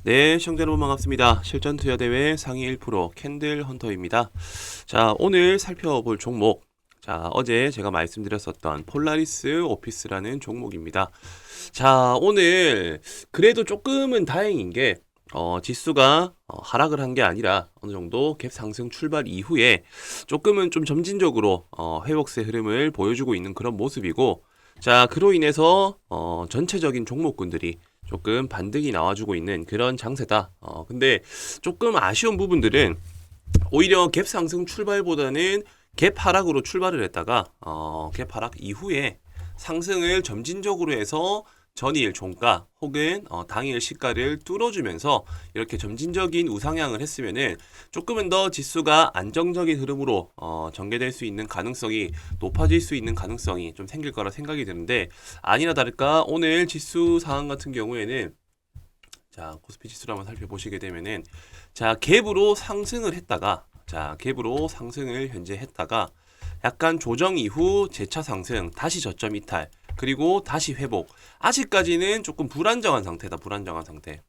네, 시청자 여러분 반갑습니다. 실전 투자 대회 상위 1% 캔들 헌터입니다. 자, 오늘 살펴볼 종목. 자, 어제 제가 말씀드렸었던 폴라리스 오피스라는 종목입니다. 자, 오늘 그래도 조금은 다행인 게 지수가 하락을 한 게 아니라 어느 정도 갭 상승 출발 이후에 조금은 좀 점진적으로 회복세 흐름을 보여주고 있는 그런 모습이고, 자, 그로 인해서 전체적인 종목군들이 조금 반등이 나와주고 있는 그런 장세다. 근데 조금 아쉬운 부분들은 오히려 갭 상승 출발보다는 갭 하락으로 출발을 했다가 갭 하락 이후에 상승을 점진적으로 해서 전일 종가 혹은 당일 시가를 뚫어주면서 이렇게 점진적인 우상향을 했으면은 조금은 더 지수가 안정적인 흐름으로 전개될 수 있는 가능성이 높아질 수 있는 가능성이 좀 생길 거라 생각이 드는데, 아니나 다를까 오늘 지수 상황 같은 경우에는, 자, 코스피 지수를 한번 살펴보시게 되면은, 자, 갭으로 상승을 했다가, 자, 갭으로 상승을 현재 했다가 약간 조정 이후 재차 상승, 다시 저점 이탈, 그리고 다시 회복. 아직까지는 조금 불안정한 상태다. 불안정한 상태.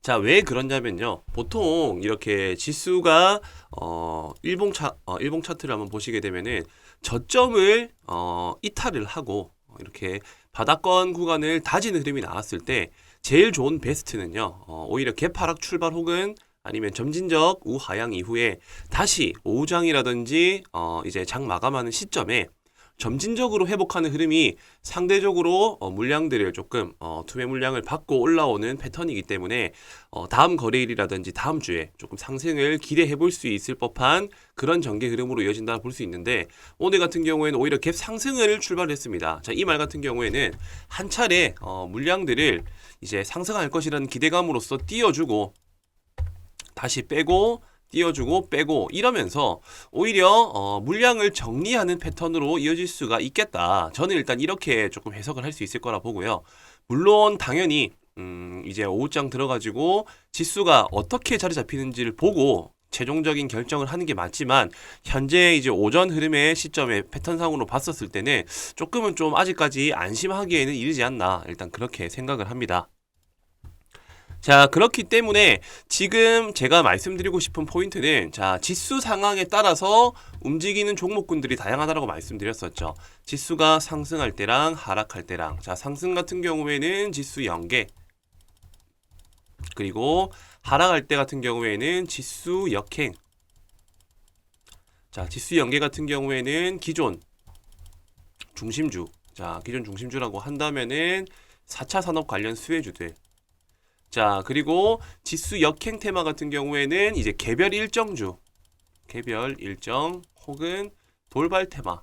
자, 왜 그러냐면요. 보통 이렇게 지수가 일봉 차트를 한번 보시게 되면은 저점을 이탈을 하고 이렇게 바닥권 구간을 다지는 흐름이 나왔을 때 제일 좋은 베스트는요. 오히려 개파락 출발 혹은 아니면 점진적 우하향 이후에 다시 오후장이라든지 이제 장 마감하는 시점에 점진적으로 회복하는 흐름이 상대적으로 물량들을 조금 투매 물량을 받고 올라오는 패턴이기 때문에 다음 거래일이라든지 다음 주에 조금 상승을 기대해 볼 수 있을 법한 그런 전개 흐름으로 이어진다 볼 수 있는데, 오늘 같은 경우에는 오히려 갭 상승을 출발했습니다. 자, 이 말 같은 경우에는 한 차례 물량들을 이제 상승할 것이라는 기대감으로써 띄워주고 다시 빼고 띄워주고 빼고 이러면서 오히려 물량을 정리하는 패턴으로 이어질 수가 있겠다. 저는 일단 이렇게 조금 해석을 할 수 있을 거라 보고요. 물론 당연히 이제 오후장 들어가지고 지수가 어떻게 자리 잡히는지를 보고 최종적인 결정을 하는 게 맞지만, 현재 이제 오전 흐름의 시점에 패턴상으로 봤었을 때는 조금은 좀 아직까지 안심하기에는 이르지 않나, 일단 그렇게 생각을 합니다. 자, 그렇기 때문에 지금 제가 말씀드리고 싶은 포인트는, 자, 지수 상황에 따라서 움직이는 종목군들이 다양하다고 말씀드렸었죠. 지수가 상승할 때랑 하락할 때랑, 자, 상승 같은 경우에는 지수 연계, 그리고 하락할 때 같은 경우에는 지수 역행. 자, 지수 연계 같은 경우에는 기존 중심주, 자, 기존 중심주라고 한다면은 4차 산업 관련 수혜주들. 자, 그리고 지수 역행 테마 같은 경우에는 이제 개별 일정주, 개별 일정 혹은 돌발 테마.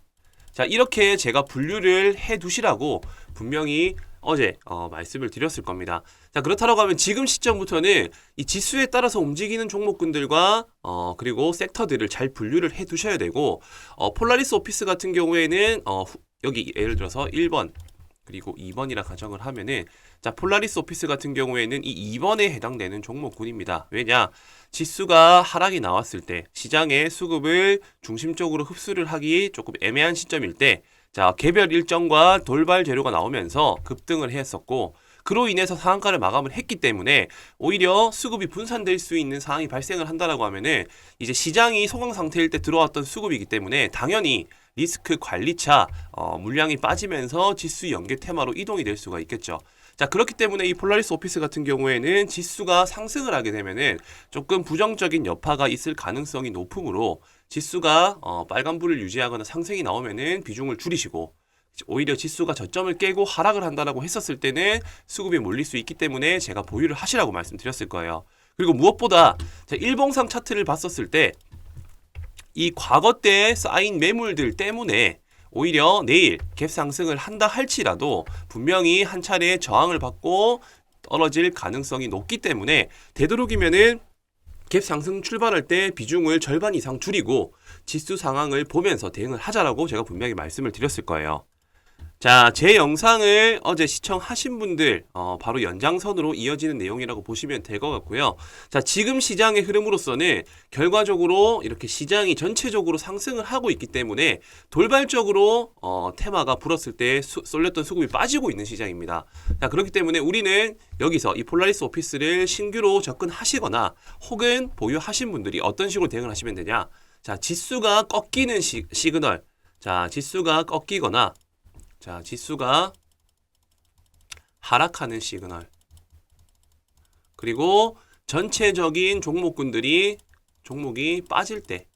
자, 이렇게 제가 분류를 해 두시라고 분명히 어제 말씀을 드렸을 겁니다. 자, 그렇다고 하면 지금 시점부터는 이 지수에 따라서 움직이는 종목군들과 그리고 섹터들을 잘 분류를 해 두셔야 되고, 폴라리스 오피스 같은 경우에는 여기 예를 들어서 1번 그리고 2번이라 가정을 하면은, 자, 폴라리스 오피스 같은 경우에는 이 2번에 해당되는 종목군입니다. 왜냐? 지수가 하락이 나왔을 때 시장의 수급을 중심적으로 흡수를 하기 조금 애매한 시점일 때, 자, 개별 일정과 돌발 재료가 나오면서 급등을 했었고, 그로 인해서 상한가를 마감을 했기 때문에 오히려 수급이 분산될 수 있는 상황이 발생을 한다라고 하면은, 이제 시장이 소강 상태일 때 들어왔던 수급이기 때문에 당연히 리스크 관리차 물량이 빠지면서 지수 연계 테마로 이동이 될 수가 있겠죠. 자, 그렇기 때문에 이 폴라리스 오피스 같은 경우에는 지수가 상승을 하게 되면은 조금 부정적인 여파가 있을 가능성이 높으므로, 지수가 빨간불을 유지하거나 상승이 나오면은 비중을 줄이시고, 오히려 지수가 저점을 깨고 하락을 한다라고 했었을 때는 수급이 몰릴 수 있기 때문에 제가 보유를 하시라고 말씀드렸을 거예요. 그리고 무엇보다 일봉상 차트를 봤었을 때 이 과거 때 쌓인 매물들 때문에 오히려 내일 갭 상승을 한다 할지라도 분명히 한 차례 저항을 받고 떨어질 가능성이 높기 때문에, 되도록이면은 갭 상승 출발할 때 비중을 절반 이상 줄이고 지수 상황을 보면서 대응을 하자라고 제가 분명히 말씀을 드렸을 거예요. 자, 제 영상을 어제 시청하신 분들 바로 연장선으로 이어지는 내용이라고 보시면 될 것 같고요. 자, 지금 시장의 흐름으로서는 결과적으로 이렇게 시장이 전체적으로 상승을 하고 있기 때문에 돌발적으로 테마가 불었을 때 쏠렸던 수급이 빠지고 있는 시장입니다. 자, 그렇기 때문에 우리는 여기서 이 폴라리스 오피스를 신규로 접근하시거나 혹은 보유하신 분들이 어떤 식으로 대응을 하시면 되냐? 자, 지수가 꺾이는 시그널. 자, 지수가 꺾이거나 자, 지수가 하락하는 시그널. 그리고 전체적인 종목이 빠질 때.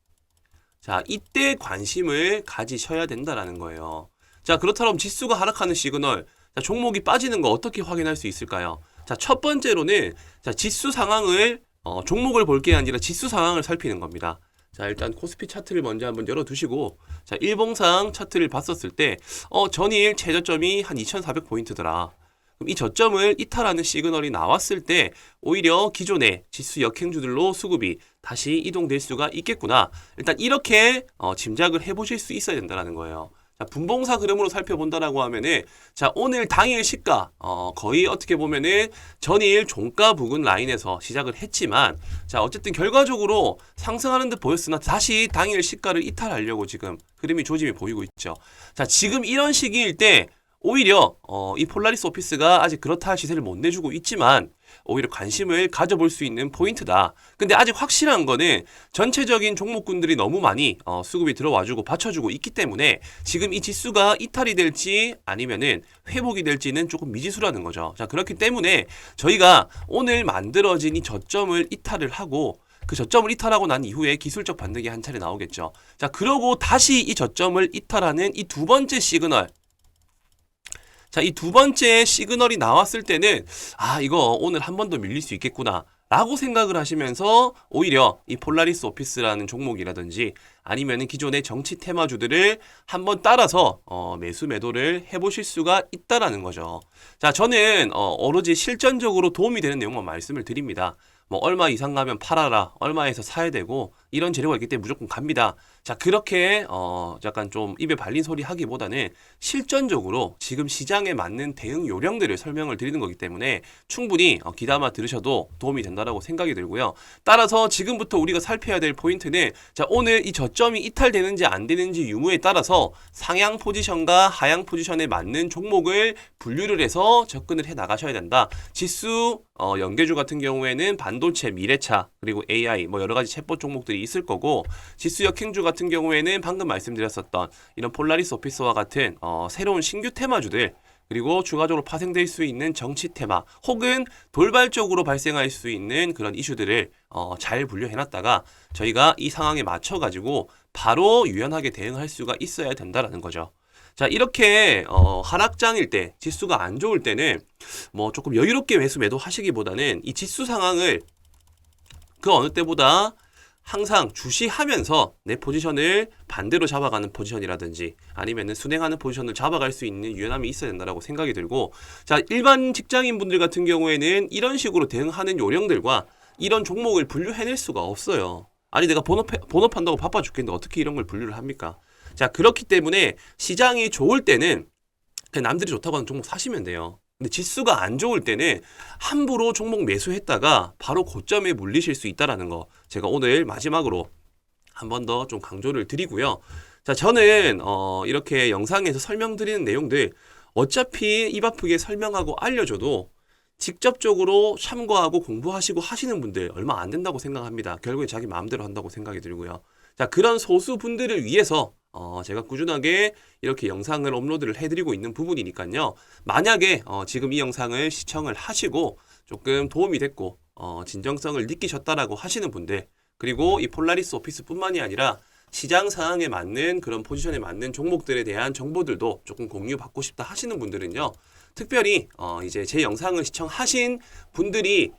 자, 이때 관심을 가지셔야 된다라는 거예요. 자, 그렇다면 지수가 하락하는 시그널. 자, 종목이 빠지는 거 어떻게 확인할 수 있을까요? 자, 첫 번째로는 자, 지수 상황을 종목을 볼 게 아니라 지수 상황을 살피는 겁니다. 자, 일단 코스피 차트를 먼저 한번 열어두시고 자, 일봉상 차트를 봤었을 때 전일 최저점이 한 2400포인트더라. 그럼 이 저점을 이탈하는 시그널이 나왔을 때 오히려 기존의 지수 역행주들로 수급이 다시 이동될 수가 있겠구나. 일단 이렇게 짐작을 해보실 수 있어야 된다는 거예요. 자, 분봉사 흐름으로 살펴본다라고 하면은 자, 오늘 당일 시가 거의 어떻게 보면은 전일 종가 부근 라인에서 시작을 했지만 자, 어쨌든 결과적으로 상승하는 듯 보였으나 다시 당일 시가를 이탈하려고 지금 흐름이 조짐이 보이고 있죠. 자, 지금 이런 시기일 때 오히려 이 폴라리스 오피스가 아직 그렇다 할 시세를 못 내주고 있지만 오히려 관심을 가져볼 수 있는 포인트다. 근데 아직 확실한 거는 전체적인 종목군들이 너무 많이 수급이 들어와주고 받쳐주고 있기 때문에 지금 이 지수가 이탈이 될지 아니면은 회복이 될지는 조금 미지수라는 거죠. 자, 그렇기 때문에 저희가 오늘 만들어진 이 저점을 이탈을 하고 그 저점을 이탈하고 난 이후에 기술적 반등이 한 차례 나오겠죠. 자, 그러고 다시 이 저점을 이탈하는 이 두 번째 시그널. 자, 이 두 번째 시그널이 나왔을 때는 이거 오늘 한 번 더 밀릴 수 있겠구나 라고 생각을 하시면서 오히려 이 폴라리스 오피스라는 종목이라든지 아니면은 기존의 정치 테마주들을 한번 따라서 매수 매도를 해보실 수가 있다라는 거죠. 자, 저는 오로지 실전적으로 도움이 되는 내용만 말씀을 드립니다. 뭐 얼마 이상 가면 팔아라, 얼마에서 사야 되고 이런 재료가 있기 때문에 무조건 갑니다. 자, 그렇게 약간 좀 입에 발린 소리 하기보다는 실전적으로 지금 시장에 맞는 대응 요령들을 설명을 드리는 거기 때문에 충분히 귀담아 들으셔도 도움이 된다라고 생각이 들고요. 따라서 지금부터 우리가 살펴야 될 포인트는 자, 오늘 이 저점이 이탈되는지 안 되는지 유무에 따라서 상향 포지션과 하향 포지션에 맞는 종목을 분류를 해서 접근을 해 나가셔야 된다. 지수 연계주 같은 경우에는 반도체, 미래차, 그리고 AI 뭐 여러 가지 챗봇 종목들이 있을 거고 지수 역행주 같은 경우에는 방금 말씀드렸었던 이런 폴라리스 오피스와 같은 새로운 신규 테마주들 그리고 추가적으로 파생될 수 있는 정치 테마 혹은 돌발적으로 발생할 수 있는 그런 이슈들을 잘 분류해놨다가 저희가 이 상황에 맞춰가지고 바로 유연하게 대응할 수가 있어야 된다라는 거죠. 자, 이렇게 하락장일 때 지수가 안 좋을 때는 뭐 조금 여유롭게 매도 하시기보다는 이 지수 상황을 그 어느 때보다 항상 주시하면서 내 포지션을 반대로 잡아가는 포지션이라든지 아니면은 순행하는 포지션을 잡아갈 수 있는 유연함이 있어야 된다라고 생각이 들고 자, 일반 직장인 분들 같은 경우에는 이런 식으로 대응하는 요령들과 이런 종목을 분류해낼 수가 없어요. 아니 내가 본업한다고 바빠 죽겠는데 어떻게 이런 걸 분류를 합니까? 자, 그렇기 때문에 시장이 좋을 때는 그냥 남들이 좋다고 하는 종목 사시면 돼요. 근데 지수가 안 좋을 때는 함부로 종목 매수했다가 바로 고점에 물리실 수 있다라는 거 제가 오늘 마지막으로 한 번 더 좀 강조를 드리고요. 자, 저는 이렇게 영상에서 설명드리는 내용들 어차피 입 아프게 설명하고 알려줘도 직접적으로 참고하고 공부하시고 하시는 분들 얼마 안 된다고 생각합니다. 결국에 자기 마음대로 한다고 생각이 들고요. 자, 그런 소수 분들을 위해서 제가 꾸준하게 이렇게 영상을 업로드를 해드리고 있는 부분이니까요. 만약에 지금 이 영상을 시청을 하시고 조금 도움이 됐고 진정성을 느끼셨다라고 하시는 분들 그리고 이 폴라리스 오피스 뿐만이 아니라 시장 상황에 맞는 그런 포지션에 맞는 종목들에 대한 정보들도 조금 공유받고 싶다 하시는 분들은요. 특별히 이제 제 영상을 시청하신 분들이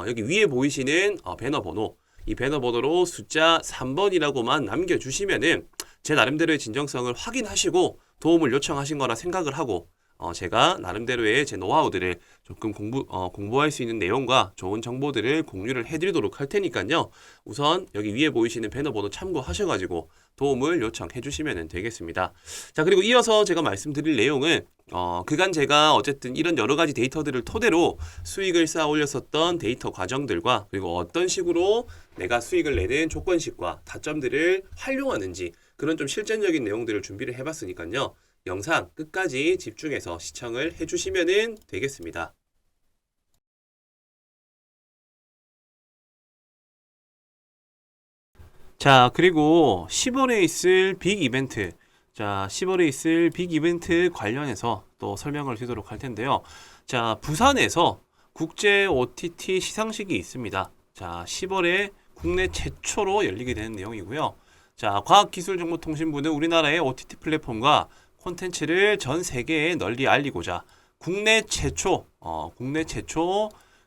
여기 위에 보이시는 배너 번호 이 배너 번호로 숫자 3번이라고만 남겨주시면은 제 나름대로의 진정성을 확인하시고 도움을 요청하신 거라 생각을 하고 제가 나름대로의 제 노하우들을 조금 공부할 수 있는 내용과 좋은 정보들을 공유를 해드리도록 할 테니까요. 우선 여기 위에 보이시는 배너 번호 참고하셔가지고 도움을 요청해 주시면 되겠습니다. 자, 그리고 이어서 제가 말씀드릴 내용은 그간 제가 어쨌든 이런 여러 가지 데이터들을 토대로 수익을 쌓아 올렸었던 데이터 과정들과 그리고 어떤 식으로 내가 수익을 내는 조건식과 다점들을 활용하는지 그런 좀 실전적인 내용들을 준비를 해봤으니까요. 영상 끝까지 집중해서 시청을 해주시면 되겠습니다. 자, 그리고 10월에 있을 빅 이벤트. 자, 10월에 있을 빅 이벤트 관련해서 또 설명을 드리도록 할 텐데요. 자, 부산에서 국제 OTT 시상식이 있습니다. 자, 10월에 국내 최초로 열리게 되는 내용이고요. 자, 과학기술정보통신부는 우리나라의 OTT 플랫폼과 콘텐츠를 전 세계에 널리 알리고자 국내 최초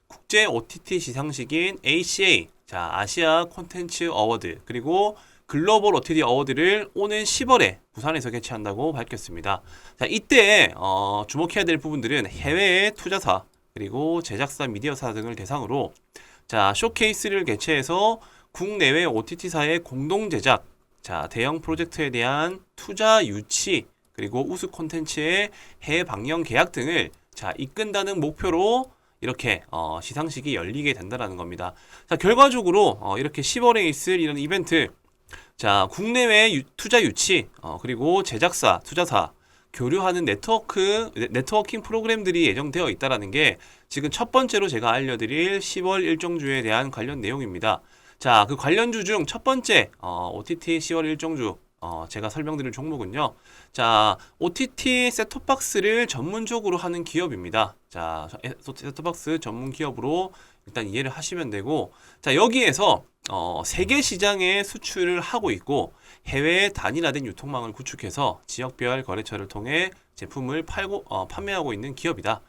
국제 OTT 시상식인 ACA, 자, 아시아 콘텐츠 어워드, 그리고 글로벌 OTT 어워드를 오는 10월에 부산에서 개최한다고 밝혔습니다. 자, 이때 주목해야 될 부분들은 해외의 투자사, 그리고 제작사, 미디어사 등을 대상으로 자, 쇼케이스를 개최해서 국내외 OTT사의 공동 제작, 자, 대형 프로젝트에 대한 투자 유치, 그리고 우수 콘텐츠의 해외 방영 계약 등을 자, 이끈다는 목표로 이렇게 시상식이 열리게 된다는 겁니다. 자, 결과적으로 이렇게 10월에 있을 이런 이벤트, 자, 국내외 투자 유치, 그리고 제작사, 투자사, 교류하는 네트워킹 프로그램들이 예정되어 있다는 게 지금 첫 번째로 제가 알려드릴 10월 일정주에 대한 관련 내용입니다. 자, 그 관련주 중 첫 번째 OTT 10월 일정주 제가 설명드릴 종목은요. 자, OTT 셋톱박스를 전문적으로 하는 기업입니다. 자, 셋톱박스 전문 기업으로 일단 이해를 하시면 되고, 자, 여기에서 세계 시장에 수출을 하고 있고 해외에 단일화된 유통망을 구축해서 지역별 거래처를 통해 제품을 판매하고 있는 기업이다.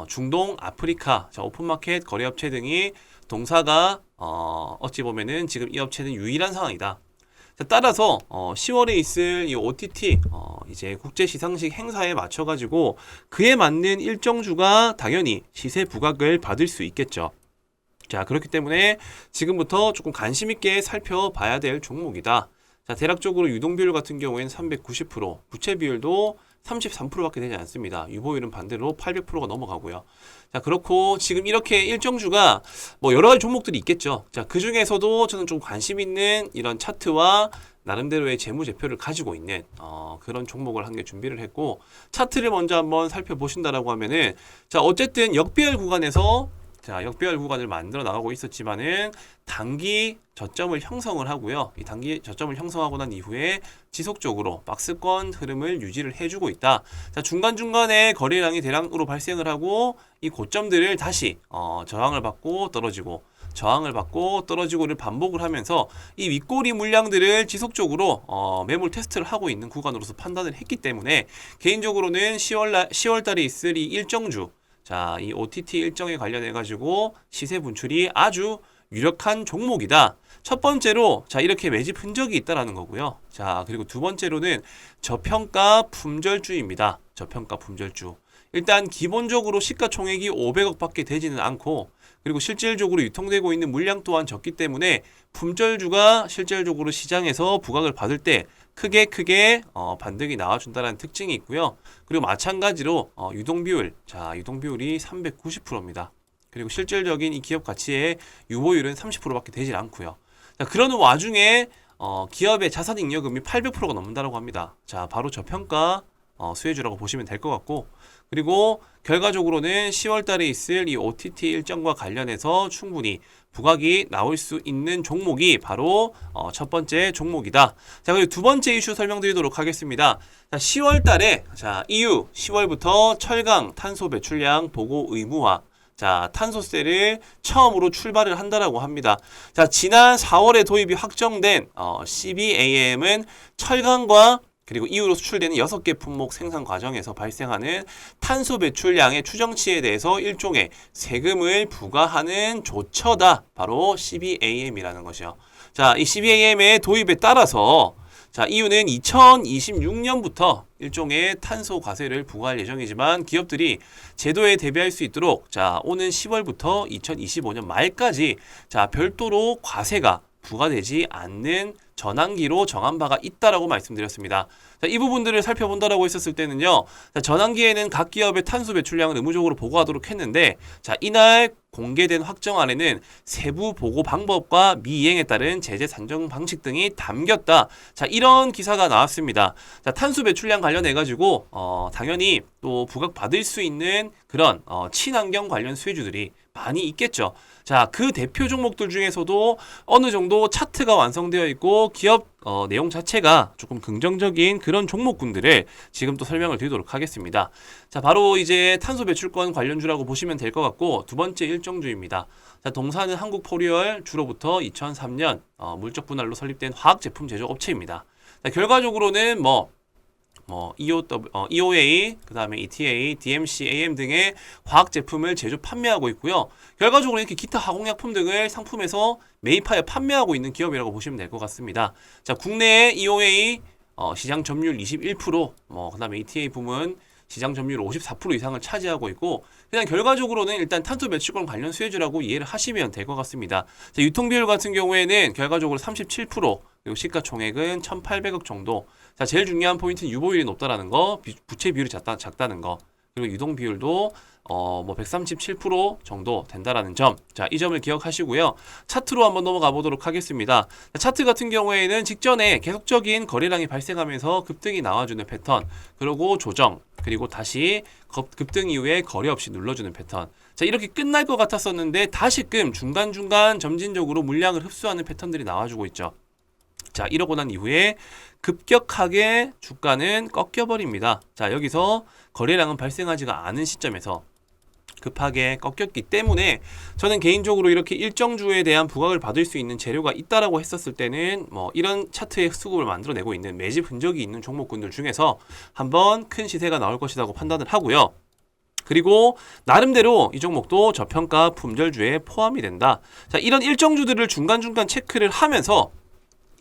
중동, 아프리카, 자, 오픈마켓 거래업체 등이 동사가 어찌 보면은 지금 이 업체는 유일한 상황이다. 자, 따라서 10월에 있을 이 OTT 이제 국제 시상식 행사에 맞춰 가지고 그에 맞는 일정주가 당연히 시세 부각을 받을 수 있겠죠. 자, 그렇기 때문에 지금부터 조금 관심 있게 살펴봐야 될 종목이다. 자, 대략적으로 유동 비율 같은 경우에는 390%, 부채 비율도 33%밖에 되지 않습니다. 유보율은 반대로 800%가 넘어가고요. 자, 그렇고 지금 이렇게 일정주가 뭐 여러 가지 종목들이 있겠죠. 자, 그 중에서도 저는 좀 관심 있는 이런 차트와 나름대로의 재무제표를 가지고 있는 그런 종목을 한 개 준비를 했고, 차트를 먼저 한번 살펴보신다라고 하면은, 자, 어쨌든 역배열 구간에서 자, 역배열 구간을 만들어 나가고 있었지만은 단기 저점을 형성을 하고요. 이 단기 저점을 형성하고 난 이후에 지속적으로 박스권 흐름을 유지를 해주고 있다. 자, 중간중간에 거래량이 대량으로 발생을 하고 이 고점들을 다시 저항을 받고 떨어지고 저항을 받고 떨어지고를 반복을 하면서 이 윗꼬리 물량들을 지속적으로 매물 테스트를 하고 있는 구간으로서 판단을 했기 때문에 개인적으로는 10월 달에 있을 이 일정주, 자, 이 OTT 일정에 관련해 가지고 시세 분출이 아주 유력한 종목이다. 첫 번째로 자, 이렇게 매집 흔적이 있다라는 거고요. 자, 그리고 두 번째로는 저평가 품절주입니다. 저평가 품절주. 일단 기본적으로 시가총액이 500억밖에 되지는 않고, 그리고 실질적으로 유통되고 있는 물량 또한 적기 때문에 품절주가 실질적으로 시장에서 부각을 받을 때 크게 반등이 나와준다는 특징이 있고요. 그리고 마찬가지로 유동비율, 자, 유동비율이 390%입니다. 그리고 실질적인 이 기업 가치의 유보율은 30%밖에 되질 않고요. 자, 그러는 와중에 기업의 자산잉여금이 800%가 넘는다고 합니다. 자, 바로 저평가 수혜주라고 보시면 될 것 같고, 그리고 결과적으로는 10월 달에 있을 이 OTT 일정과 관련해서 충분히 부각이 나올 수 있는 종목이 바로 첫 번째 종목이다. 자, 그리고 두 번째 이슈 설명드리도록 하겠습니다. 자, 10월 달에 자, EU 10월부터 철강 탄소 배출량 보고 의무화, 자, 탄소세를 처음으로 출발을 한다라고 합니다. 자, 지난 4월에 도입이 확정된 CBAM은 철강과 그리고 이후로 수출되는 6개 품목 생산 과정에서 발생하는 탄소 배출량의 추정치에 대해서 일종의 세금을 부과하는 조처다. 바로 CBAM이라는 것이요. 자, 이 CBAM의 도입에 따라서 자, 이유는 2026년부터 일종의 탄소 과세를 부과할 예정이지만 기업들이 제도에 대비할 수 있도록 자, 오는 10월부터 2025년 말까지 자, 별도로 과세가 부과되지 않는 전환기로 정한 바가 있다라고 말씀드렸습니다. 자, 이 부분들을 살펴본다라고 했었을 때는요. 자, 전환기에는 각 기업의 탄소 배출량을 의무적으로 보고하도록 했는데 자, 이날 공개된 확정안에는 세부 보고 방법과 미이행에 따른 제재 산정 방식 등이 담겼다. 자, 이런 기사가 나왔습니다. 자, 탄소 배출량 관련해 가지고 당연히 또 부각받을 수 있는 그런 친환경 관련 수혜주들이 많이 있겠죠. 자, 그 대표 종목들 중에서도 어느 정도 차트가 완성되어 있고 기업 내용 자체가 조금 긍정적인 그런 종목군들을 지금 또 설명을 드리도록 하겠습니다. 자, 바로 이제 탄소 배출권 관련주라고 보시면 될 것 같고 두 번째 일정주입니다. 자, 동사는 한국포리얼 주로부터 2003년 물적 분할로 설립된 화학 제품 제조 업체입니다. 자, 결과적으로는 EOA, 그 다음에 ETA, DMC, AM 등의 화학 제품을 제조 판매하고 있고요. 결과적으로 이렇게 기타 화공약품 등을 상품에서 매입하여 판매하고 있는 기업이라고 보시면 될 것 같습니다. 자, 국내에 EOA 시장 점유율 21%, 그 다음에 ETA 부문 시장 점유율 54% 이상을 차지하고 있고 그냥 결과적으로는 일단 탄소 배출권 관련 수혜주라고 이해를 하시면 될 것 같습니다. 자, 유통 비율 같은 경우에는 결과적으로 37%, 그리고 시가총액은 1,800억 정도. 자, 제일 중요한 포인트는 유보율이 높다라는 거, 부채 비율이 작다는 거, 그리고 유동 비율도 137% 정도 된다라는 점. 자, 이 점을 기억하시고요. 차트로 한번 넘어가 보도록 하겠습니다. 자, 차트 같은 경우에는 직전에 계속적인 거래량이 발생하면서 급등이 나와주는 패턴, 그리고 조정, 그리고 다시 급등 이후에 거래 없이 눌러주는 패턴. 자, 이렇게 끝날 것 같았었는데 다시금 중간중간 점진적으로 물량을 흡수하는 패턴들이 나와주고 있죠. 자, 이러고 난 이후에 급격하게 주가는 꺾여버립니다. 자, 여기서 거래량은 발생하지가 않은 시점에서 급하게 꺾였기 때문에 저는 개인적으로 이렇게 일정주에 대한 부각을 받을 수 있는 재료가 있다라고 했었을 때는 이런 차트의 수급을 만들어내고 있는 매집 흔적이 있는 종목군들 중에서 한번 큰 시세가 나올 것이라고 판단을 하고요. 그리고 나름대로 이 종목도 저평가 품절주에 포함이 된다. 자, 이런 일정주들을 중간중간 체크를 하면서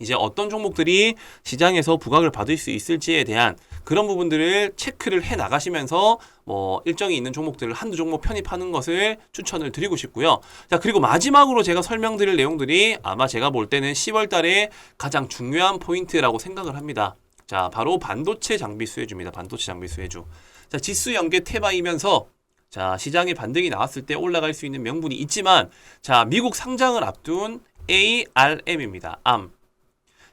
이제 어떤 종목들이 시장에서 부각을 받을 수 있을지에 대한 그런 부분들을 체크를 해 나가시면서 일정이 있는 종목들을 한두 종목 편입하는 것을 추천을 드리고 싶고요. 자, 그리고 마지막으로 제가 설명드릴 내용들이 아마 제가 볼 때는 10월 달에 가장 중요한 포인트라고 생각을 합니다. 자, 바로 반도체 장비 수혜주입니다. 반도체 장비 수혜주. 자, 지수 연계 테마이면서 자, 시장에 반등이 나왔을 때 올라갈 수 있는 명분이 있지만 자, 미국 상장을 앞둔 ARM입니다. ARM.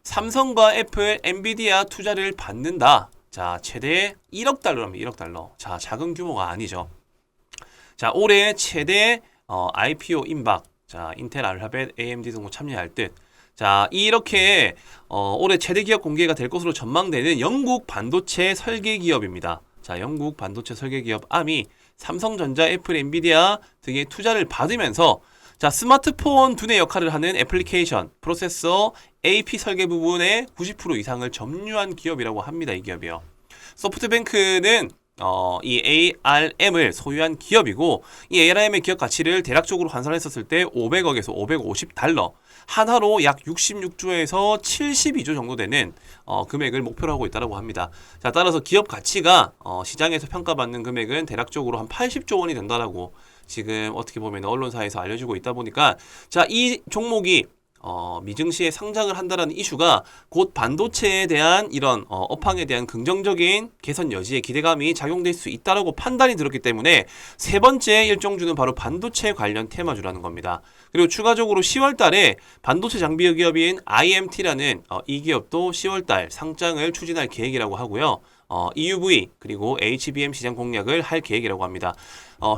삼성과 애플, 엔비디아 투자를 받는다. 자, 최대 1억 달러랍니다. 1억 달러. 자, 작은 규모가 아니죠. 자, 올해 최대 IPO 임박. 자, 인텔, 알파벳, AMD 등도 참여할 듯. 자, 이렇게 올해 최대 기업 공개가 될 것으로 전망되는 영국 반도체 설계 기업입니다. 자, 영국 반도체 설계 기업 ARM이 삼성전자, 애플, 엔비디아 등의 투자를 받으면서 자, 스마트폰 두뇌 역할을 하는 애플리케이션, 프로세서, AP 설계 부분의 90% 이상을 점유한 기업이라고 합니다. 이 기업이요. 소프트뱅크는 이 ARM을 소유한 기업이고 이 ARM의 기업 가치를 대략적으로 환산했었을 때 500억에서 550달러, 한화로 약 66조에서 72조 정도 되는 금액을 목표로 하고 있다고 합니다. 자, 따라서 기업 가치가 시장에서 평가받는 금액은 대략적으로 한 80조 원이 된다라고 지금 어떻게 보면 언론사에서 알려지고 있다 보니까 자, 이 종목이 미증시에 상장을 한다라는 이슈가 곧 반도체에 대한 이런 업황에 대한 긍정적인 개선 여지에 기대감이 작용될 수 있다라고 판단이 들었기 때문에 세 번째 일정주는 바로 반도체 관련 테마주라는 겁니다. 그리고 추가적으로 10월 달에 반도체 장비 기업인 IMT라는 이 기업도 10월 달 상장을 추진할 계획이라고 하고요. EUV 그리고 HBM 시장 공략을 할 계획이라고 합니다.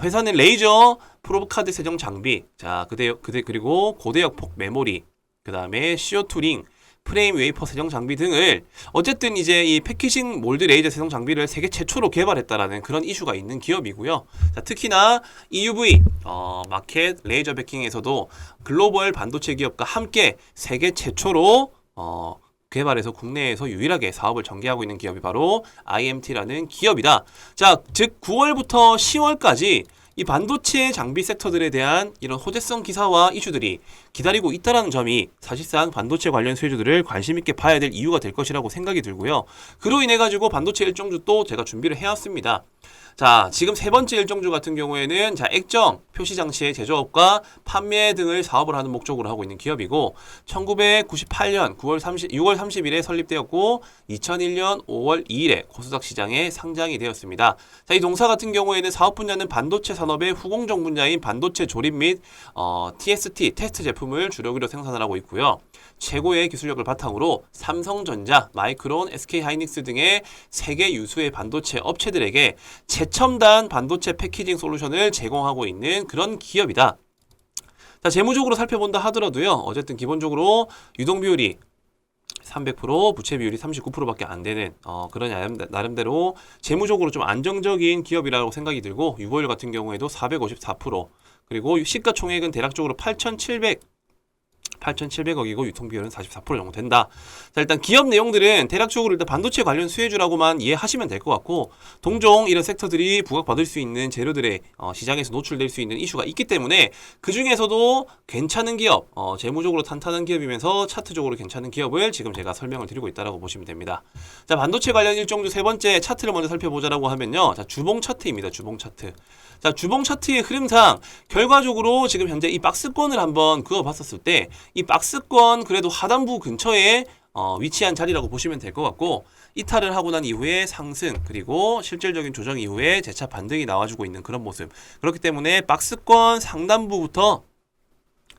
회사는 레이저 프로브카드 세정 장비, 자, 그리고 고대역 폭 메모리, 그 다음에 CO2 링, 프레임 웨이퍼 세정 장비 등을 어쨌든 이제 이 패키징 몰드 레이저 세정 장비를 세계 최초로 개발했다라는 그런 이슈가 있는 기업이고요. 자, 특히나 EUV 마켓 레이저 베킹에서도 글로벌 반도체 기업과 함께 세계 최초로 개발해서 국내에서 유일하게 사업을 전개하고 있는 기업이 바로 IMT라는 기업이다. 자, 즉 9월부터 10월까지 이 반도체 장비 섹터들에 대한 이런 호재성 기사와 이슈들이 기다리고 있다는 점이 사실상 반도체 관련 수혜주들을 관심 있게 봐야 될 이유가 될 것이라고 생각이 들고요. 그로 인해 가지고 반도체 일정주 또 제가 준비를 해왔습니다. 자, 지금 세 번째 일정주 같은 경우에는 자, 액정, 표시 장치의 제조업과 판매 등을 사업을 하는 목적으로 하고 있는 기업이고 1998년 6월 30일에 설립되었고 2001년 5월 2일에 코스닥 시장에 상장이 되었습니다. 자, 이 동사 같은 경우에는 사업 분야는 반도체 산업의 후공정 분야인 반도체 조립 및 TST, 테스트 제품을 주력으로 생산을 하고 있고요. 최고의 기술력을 바탕으로 삼성전자, 마이크론, SK하이닉스 등의 세계 유수의 반도체 업체들에게 최첨단 반도체 패키징 솔루션을 제공하고 있는 그런 기업이다. 자, 재무적으로 살펴본다 하더라도요. 어쨌든 기본적으로 유동 비율이 300%, 부채 비율이 39%밖에 안 되는 그런 나름대로 재무적으로 좀 안정적인 기업이라고 생각이 들고 유보율 같은 경우에도 454%, 그리고 시가총액은 대략적으로 8,700억이고 유통비율은 44% 정도 된다. 자, 일단 기업 내용들은 대략적으로 일단 반도체 관련 수혜주라고만 이해하시면 될 것 같고, 동종 이런 섹터들이 부각받을 수 있는 재료들의 시장에서 노출될 수 있는 이슈가 있기 때문에 그 중에서도 괜찮은 기업, 재무적으로 탄탄한 기업이면서 차트적으로 괜찮은 기업을 지금 제가 설명을 드리고 있다라고 보시면 됩니다. 자, 반도체 관련 일정주 세 번째 차트를 먼저 살펴보자라고 하면요. 자, 주봉 차트입니다. 주봉 차트. 자, 주봉 차트의 흐름상 결과적으로 지금 현재 이 박스권을 한번 그어봤었을 때 이 박스권 그래도 하단부 근처에 위치한 자리라고 보시면 될 것 같고, 이탈을 하고 난 이후에 상승, 그리고 실질적인 조정 이후에 재차 반등이 나와주고 있는 그런 모습. 그렇기 때문에 박스권 상단부부터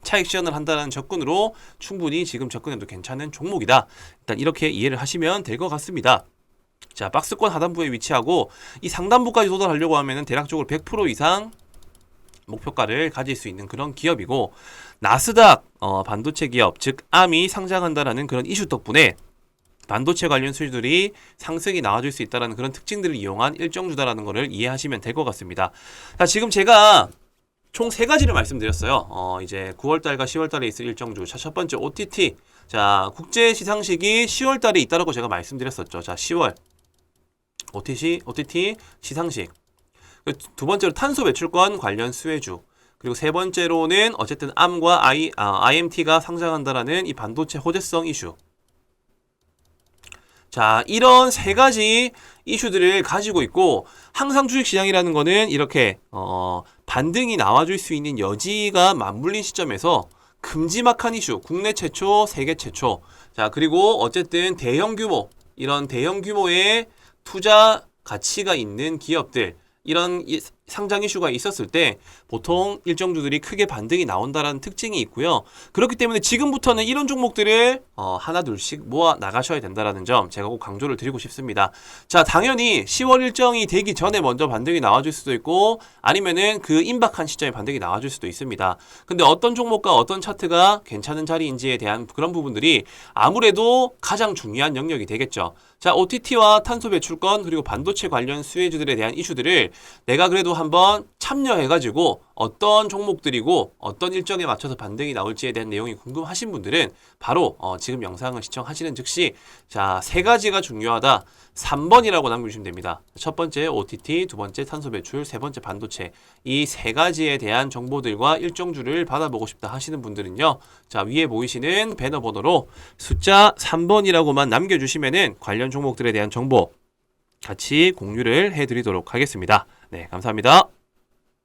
차익 실현을 한다는 접근으로 충분히 지금 접근해도 괜찮은 종목이다. 일단 이렇게 이해를 하시면 될 것 같습니다. 자, 박스권 하단부에 위치하고 이 상단부까지 도달하려고 하면은 대략적으로 100% 이상 목표가를 가질 수 있는 그런 기업이고, 나스닥 반도체 기업, 즉 암이 상장한다라는 그런 이슈 덕분에 반도체 관련 수주들이 상승이 나와줄 수 있다는 그런 특징들을 이용한 일정주다라는 것을 이해하시면 될 것 같습니다. 자, 지금 제가 총 세 가지를 말씀드렸어요. 이제 9월달과 10월달에 있을 일정주. 자, 첫 번째 OTT. 자, 국제 시상식이 10월달에 있다라고 제가 말씀드렸었죠. 자, 10월 OTT 시상식. 두 번째로 탄소 배출권 관련 수혜주. 그리고 세 번째로는 어쨌든 암과 IMT가 상장한다라는 이 반도체 호재성 이슈. 자, 이런 세 가지 이슈들을 가지고 있고, 항상 주식시장이라는 거는 이렇게 반등이 나와줄 수 있는 여지가 맞물린 시점에서 큼지막한 이슈, 국내 최초, 세계 최초. 자, 그리고 어쨌든 대형 규모, 이런 대형 규모의 투자 가치가 있는 기업들, 이런 상장 이슈가 있었을 때 보통 일정주들이 크게 반등이 나온다라는 특징이 있고요. 그렇기 때문에 지금부터는 이런 종목들을 하나 둘씩 모아 나가셔야 된다라는 점 제가 꼭 강조를 드리고 싶습니다. 자, 당연히 10월 일정이 되기 전에 먼저 반등이 나와줄 수도 있고, 아니면은 그 임박한 시점에 반등이 나와줄 수도 있습니다. 근데 어떤 종목과 어떤 차트가 괜찮은 자리인지에 대한 그런 부분들이 아무래도 가장 중요한 영역이 되겠죠. 자, OTT와 탄소 배출권 그리고 반도체 관련 수혜주들에 대한 이슈들을 내가 그래도 한번 참여해가지고 어떤 종목들이고 어떤 일정에 맞춰서 반등이 나올지에 대한 내용이 궁금하신 분들은 바로 지금 영상을 시청하시는 즉시 자, 세 가지가 중요하다. 3번이라고 남겨주시면 됩니다. 첫 번째 OTT, 두 번째 탄소 배출, 세 번째 반도체. 이 세 가지에 대한 정보들과 일정주를 받아보고 싶다 하시는 분들은요. 자, 위에 보이시는 배너 번호로 숫자 3번이라고만 남겨주시면은 관련 종목들에 대한 정보 같이 공유를 해드리도록 하겠습니다. 네, 감사합니다.